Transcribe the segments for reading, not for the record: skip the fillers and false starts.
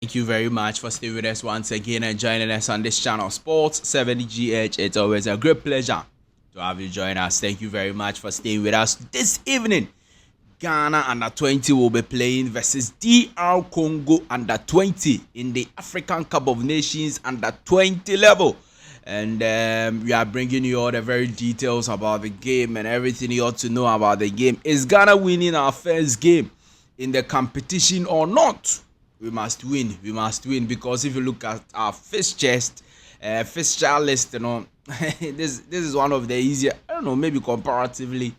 Thank you very much for staying with us once again and joining us on this channel, Sports 70GH. It's always a great pleasure to have you join us. Thank you very much for staying with us this evening. Ghana under 20 will be playing versus DR Congo under 20 in the African Cup of Nations under 20 level. And we are bringing you all the very details about the game and everything you ought to know about the game. Is Ghana winning our first game in the competition or not? We must win. We must win, because if you look at our fixture list, this is one of the easier, maybe comparatively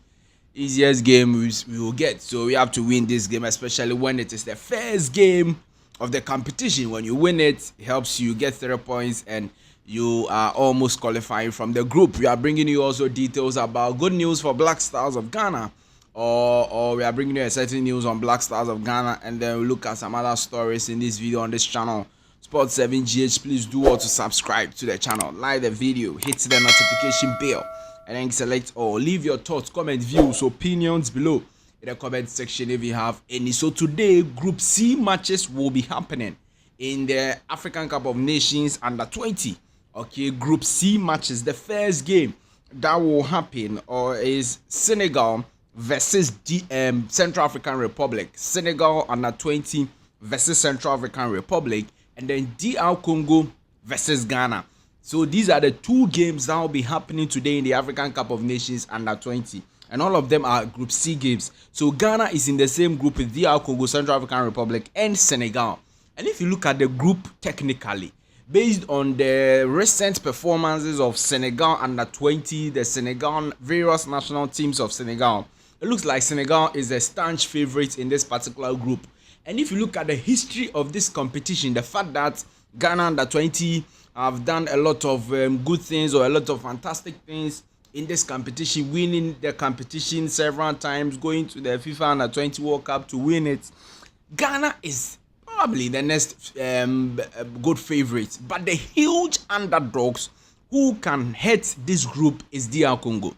easiest game we will get. So we have to win this game, especially when it is the first game of the competition. When you win it, it helps you get 3 points and you are almost qualifying from the group. We are bringing you also details about good news for blackstars of Ghana, or we are bringing you a certain news on blackstars of Ghana, and then we look at some other stories in this video on this channel, Sports 7GH. Please do also subscribe to the channel, like the video, hit the notification bell, and then select all. Leave your thoughts, comment, views, opinions below in the comment section if you have any. So today, Group C matches will be happening in the African Cup of Nations under 20. Okay, Group C matches. The first game that will happen is Senegal versus Central African Republic. Senegal under 20 versus Central African Republic, and then DR Congo versus Ghana. So these are the 2 games that will be happening today in the African Cup of Nations under 20, and all of them are Group C games. So Ghana is in the same group with DR Congo, Central African Republic, and Senegal. And if you look at the group technically, based on the recent performances of Senegal under 20, the Senegal various national teams of Senegal, it looks like Senegal is a staunch favorite in this particular group. And if you look at the history of this competition, the fact that Ghana under 20 have done a lot of good things, or a lot of fantastic things in this competition, winning the competition several times, going to the FIFA under 20 World Cup to win it, Ghana is probably the next good favorite. But the huge underdogs who can hit this group is DR Congo.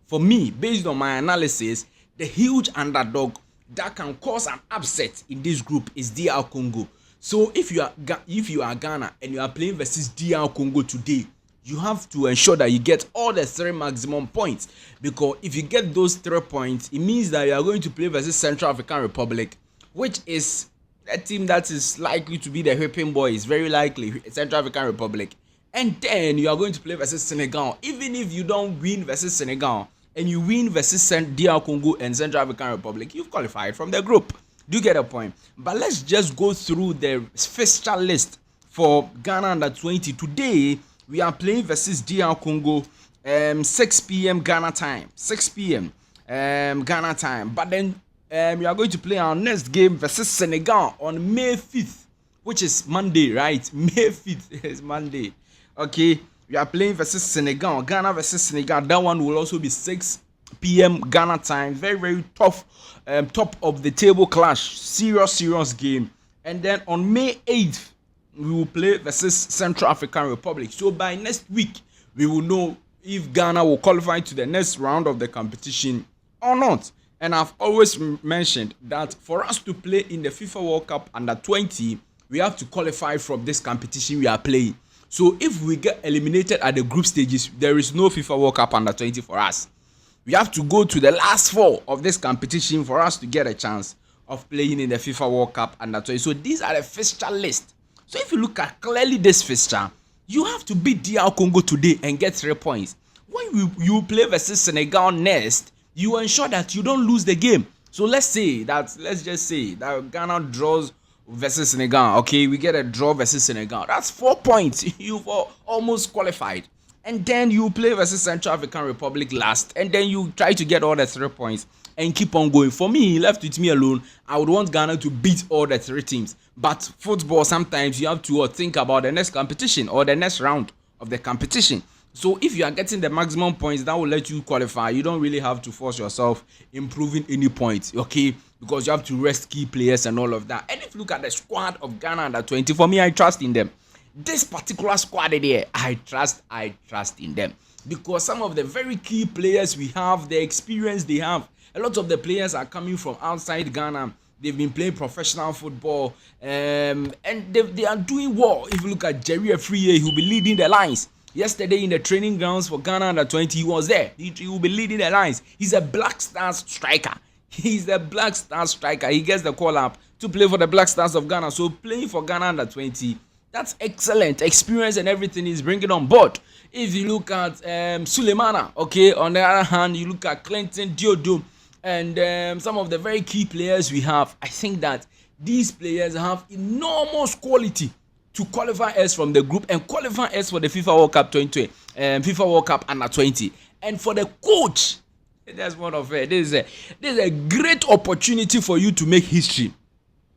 For me, based on my analysis, the huge underdog that can cause an upset in this group is DR Congo. So if you are Ghana and you are playing versus DR Congo today, you have to ensure that you get all the 3 maximum points, because if you get those 3 points, it means that you are going to play versus Central African Republic, which is a team that is likely to be the whipping boys, very likely Central African Republic. And then you are going to play versus Senegal. Even if you don't win versus Senegal and you win versus DR Congo and Central African Republic, you've qualified from the group. Do you get a point? But let's just go through the fixture list for Ghana under 20. Today, we are playing versus DR Congo 6 p.m. Ghana time. 6 p.m. Ghana time. But then we are going to play our next game versus Senegal on May 5th, which is Monday, right? May 5th is Monday. Okay, we are playing versus Senegal. Ghana versus Senegal. That one will also be 6 p.m. Ghana time. Very, very tough, top of the table clash. Serious game. And then on May 8th, we will play versus Central African Republic. So by next week, we will know if Ghana will qualify to the next round of the competition or not. And I've always mentioned that for us to play in the FIFA World Cup under 20, we have to qualify from this competition we are playing. So if we get eliminated at the group stages, there is no FIFA World Cup under 20 for us. We have to go to the last 4 of this competition for us to get a chance of playing in the FIFA World Cup under 20. So these are the fixture list. So if you look at clearly this fixture, you have to beat DR Congo today and get 3 points. When you play versus Senegal next, you ensure that you don't lose the game. So let's just say that Ghana draws versus Senegal. Okay, we get a draw versus Senegal. That's 4 points. You've almost qualified. And then you play versus Central African Republic last, and then you try to get all the 3 points and keep on going. For me, left with me alone, I would want Ghana to beat all the 3 teams. But football, sometimes you have to think about the next competition or the next round of the competition. So if you are getting the maximum points, that will let you qualify. You don't really have to force yourself improving any points, okay? Because you have to rest key players and all of that. And if you look at the squad of Ghana under 20, for me, I trust in them. This particular squad here, I trust in them. Because some of the very key players we have, the experience they have, a lot of the players are coming from outside Ghana. They've been playing professional football, and they are doing well. If you look at Jerry Afriyie, he'll be leading the lines. Yesterday in the training grounds for Ghana under-20, he was there. He will be leading the lines. He's a Black Stars striker. He's a Black Stars striker. He gets the call up to play for the Black Stars of Ghana. So playing for Ghana under-20, that's excellent experience and everything he's bringing on board. If you look at SULEMANA, okay, on the other hand, you look at Clinton Diodo and some of the very key players we have. I think that these players have enormous quality to qualify us from the group and qualify us for the FIFA World Cup 2020, FIFA World Cup under-20. And for the coach, that's one of it. This is a great opportunity for you to make history.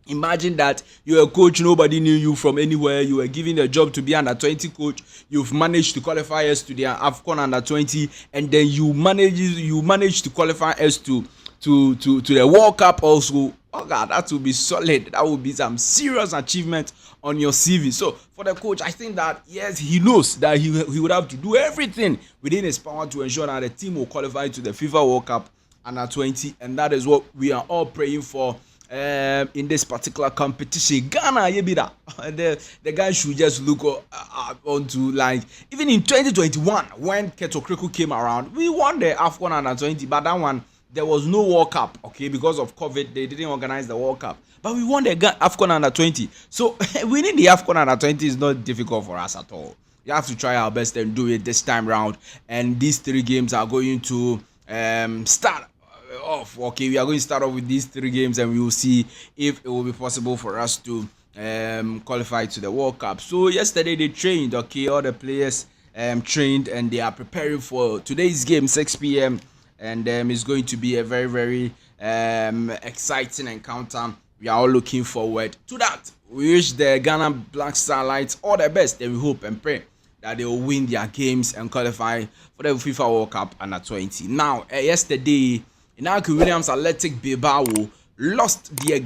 Imagine that you're a coach, nobody knew you from anywhere. You were given a job to be under-20 coach. You've managed to qualify us to the AFCON under-20, and then you manage to qualify us to the World Cup also. Oh God, that would be solid. That would be some serious achievement on your CV. So for the coach, I think that yes, he knows that he would have to do everything within his power to ensure that the team will qualify to the FIFA World Cup under-20, and that is what we are all praying for. In this particular competition, Ghana, the guys should just look onto, like, even in 2021 when Ketokreku came around, we won the AFCON under-20, but that one there was no World Cup, okay, because of COVID they didn't organize the World Cup, but we won the AFCON under-20. So winning the AFCON under-20 is not difficult for us at all. You have to try our best and do it this time round, and these 3 games are going to start off. Okay, we are going to start off with these 3 games, and we will see if it will be possible for us to qualify to the World Cup. So yesterday they trained, okay, all the players trained, and they are preparing for today's game, 6 p.m. and it's going to be a very, very exciting encounter. We are all looking forward to that. We wish the Ghana Black Starlights all the best, and we hope and pray that they will win their games and qualify for the FIFA World Cup under-20. Now, yesterday, Inaki Williams Athletic Bilbao lost their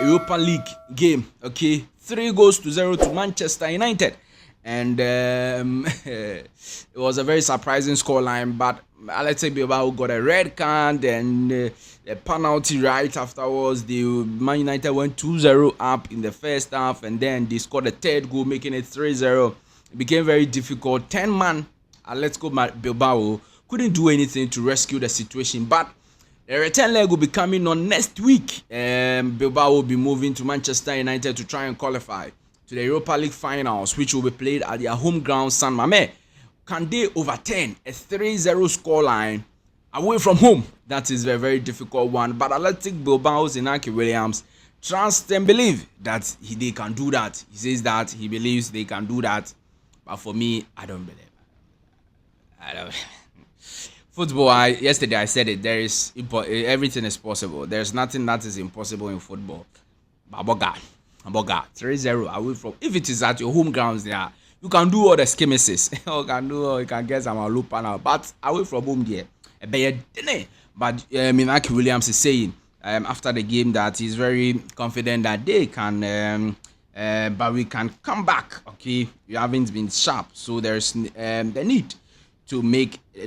Europa League game, okay, 3-0 to Manchester United, and it was a very surprising scoreline. But Athletic Bilbao got a red card and a penalty right afterwards. The Man United went 2-0 up in the first half, and then they scored a 3rd goal, making it 3-0. It became very difficult. 10-man Athletic Bilbao couldn't do anything to rescue the situation, but the return leg will be coming on next week. Bilbao will be moving to Manchester United to try and qualify to the Europa League finals, which will be played at their home ground, San Mamés. Can they overturn a 3-0 scoreline away from home? That is a very difficult one. But Athletic Bilbao's Inaki Williams trust and believe that they can do that. He says that he believes they can do that. But for me, I don't believe. I don't. Football, yesterday I said it, everything is possible. There's nothing that is impossible in football. But Boga, 3-0 away from, if it is at your home grounds there, you can do all the skimmises. You can get some loop now, but away from home there, but Inaki Williams is saying after the game that he's very confident that they can, but we can come back. Okay, we haven't been sharp, so there's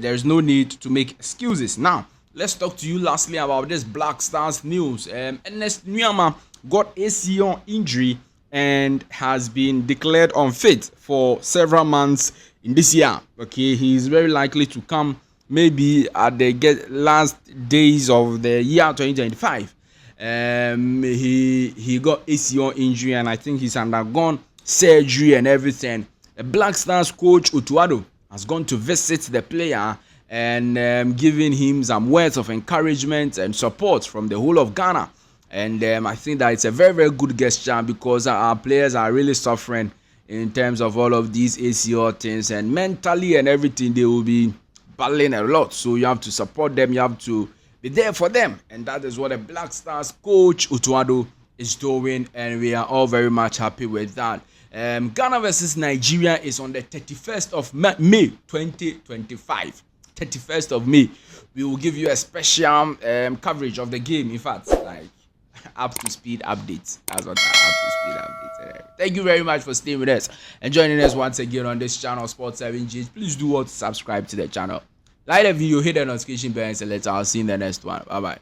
there's no need to make excuses. Now, let's talk to you lastly about this Black Stars news. Ernest Nuamah got ACL injury and has been declared unfit for several months in this year. Okay, he is very likely to come maybe at the last days of the year 2025. He got ACL injury, and I think he's undergone surgery and everything. The Black Stars coach Utuado has gone to visit the player and giving him some words of encouragement and support from the whole of Ghana. And I think that it's a very, very good gesture, because our players are really suffering in terms of all of these ACL things, and mentally and everything they will be battling a lot. So you have to support them, you have to be there for them, and that is what the Black Stars coach Utuado is doing, and we are all very much happy with that. Ghana versus Nigeria is on the 31st of May 2025. 31st of May. We will give you a special coverage of the game. In fact, like up to speed updates. That's what up to speed updates. Thank you very much for staying with us and joining us once again on this channel, Sports 7G. Please do what to subscribe to the channel. Like the video, hit the notification bell, and select. I'll see you in the next one. Bye bye.